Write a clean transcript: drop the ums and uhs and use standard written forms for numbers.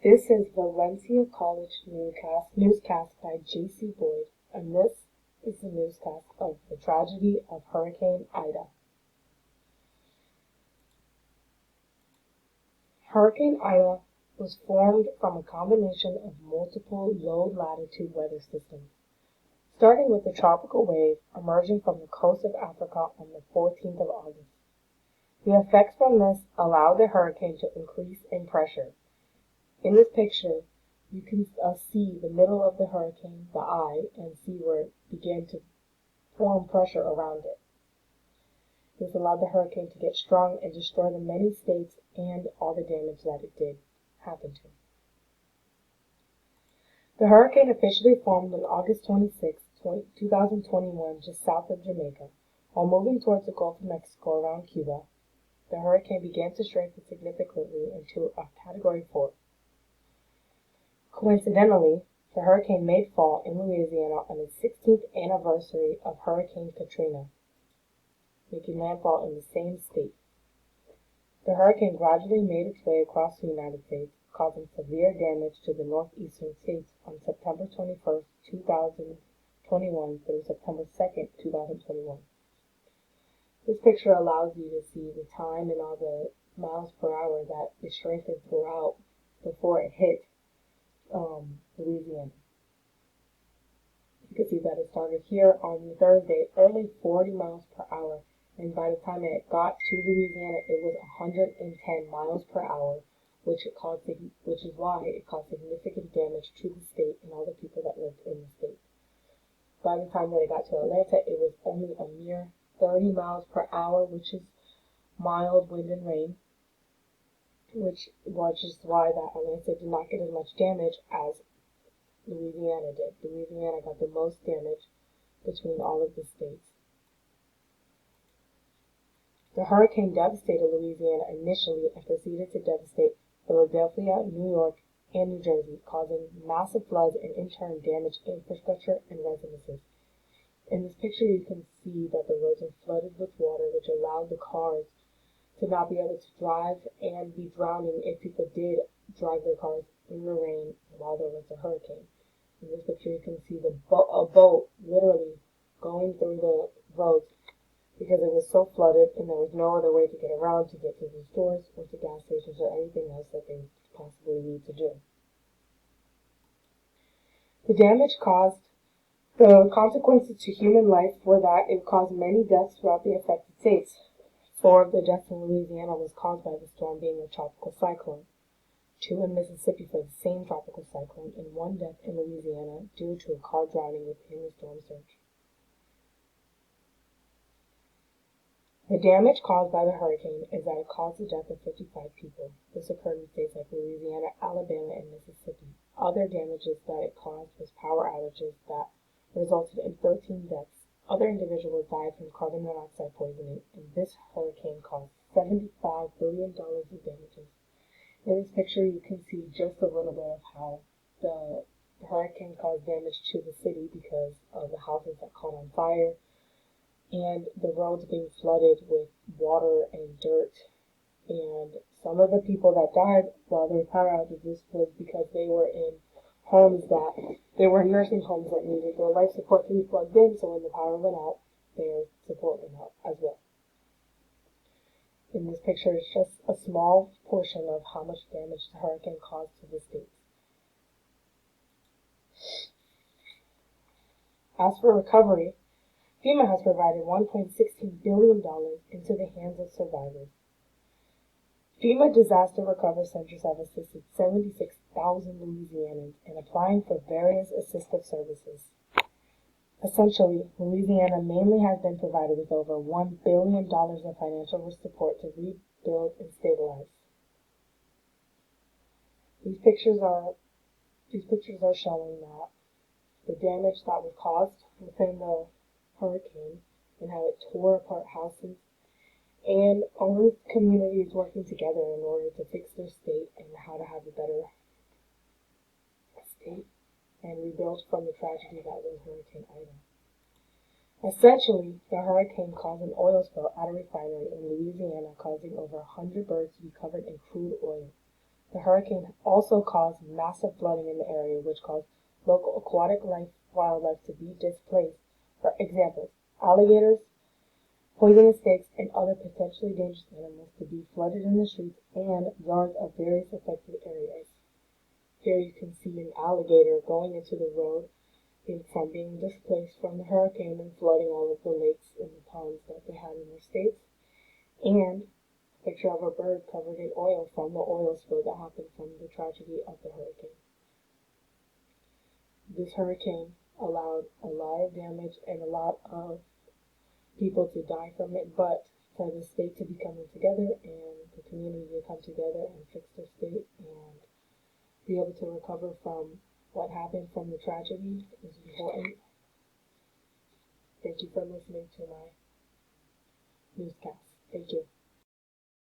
This is Valencia College newscast by J.C. Boyd, and this is the newscast of the tragedy of Hurricane Ida. Hurricane Ida was formed from a combination of multiple low-latitude weather systems, starting with the tropical wave emerging from the coast of Africa on the 14th of August. The effects from this allowed the hurricane to increase in pressure. In this picture, you can see the middle of the hurricane, the eye, and see where it began to form pressure around it. This allowed the hurricane to get strong and destroy the many states and all the damage that it did happen to. The hurricane officially formed on August 26, 2021, just south of Jamaica. While moving towards the Gulf of Mexico around Cuba, the hurricane began to strengthen significantly into a Category 4. Coincidentally, the hurricane made fall in Louisiana on the 16th anniversary of Hurricane Katrina, making landfall in the same state. The hurricane gradually made its way across the United States, causing severe damage to the northeastern states on September 21, 2021 through September 2, 2021. This picture allows you to see the time and all the miles per hour that it strengthened throughout before it hit Louisiana. You can see that it started here on Thursday, early 40 miles per hour, and by the time it got to Louisiana, it was 110 miles per hour, which is why it caused significant damage to the state and all the people that lived in the state. By the time that it got to Atlanta, it was only a mere 30 miles per hour, which is mild wind and rain, which is why that Atlanta did not get as much damage as Louisiana did. Louisiana got the most damage between all of the states. The hurricane devastated Louisiana initially and proceeded to devastate Philadelphia, New York, and New Jersey, causing massive floods and in turn damaged infrastructure and residences. In this picture, you can see that the roads are flooded with water, which allowed the cars to not be able to drive and be drowning if people did drive their cars in the rain while there was a hurricane. In this picture, you can see a boat literally going through the roads because it was so flooded and there was no other way to get around to get to the stores or to gas stations or anything else that they possibly need to do. The consequences to human life were that it caused many deaths throughout the affected states. 4 of the deaths in Louisiana was caused by the storm being a tropical cyclone, 2 in Mississippi for the same tropical cyclone, and 1 death in Louisiana due to a car drowning within the storm surge. The damage caused by the hurricane is that it caused the death of 55 people. This occurred in states like Louisiana, Alabama, and Mississippi. Other damages that it caused was power outages that resulted in 13 deaths. Other individuals died from carbon monoxide poisoning, and this hurricane caused $75 billion in damages. In this picture, you can see just a little bit of how the hurricane caused damage to the city because of the houses that caught on fire and the roads being flooded with water and dirt. And some of the people that died while there were power outages was because they were in nursing homes that needed their life support to be plugged in, so when the power went out, their support went out as well. In this picture, it's just a small portion of how much damage the hurricane caused to the states. As for recovery, FEMA has provided $1.16 billion into the hands of survivors. FEMA Disaster Recovery Centers have assisted 76,000 Louisianans in applying for various assistive services. Essentially, Louisiana mainly has been provided with over $1 billion of financial support to rebuild and stabilize. These pictures are showing that the damage that was caused within the hurricane and how it tore apart houses, and all the communities working together in order to fix their state and how to have a better state and rebuild from the tragedy that was Hurricane Ida. Essentially, the hurricane caused an oil spill at a refinery in Louisiana, causing over 100 birds to be covered in crude oil. The hurricane also caused massive flooding in the area, which caused local aquatic wildlife to be displaced. For example, alligators, poisonous snakes, and other potentially dangerous animals to be flooded in the streets and yards of various affected areas. Here you can see an alligator going into the road from being displaced from the hurricane and flooding all of the lakes and the ponds that they had in their states, and a picture of a bird covered in oil from the oil spill that happened from the tragedy of the hurricane. This hurricane allowed a lot of damage and a lot of people to die from it, but for the state to be coming together and the community to come together and fix their state and be able to recover from what happened from the tragedy is important. Thank you for listening to my newscast. Thank you.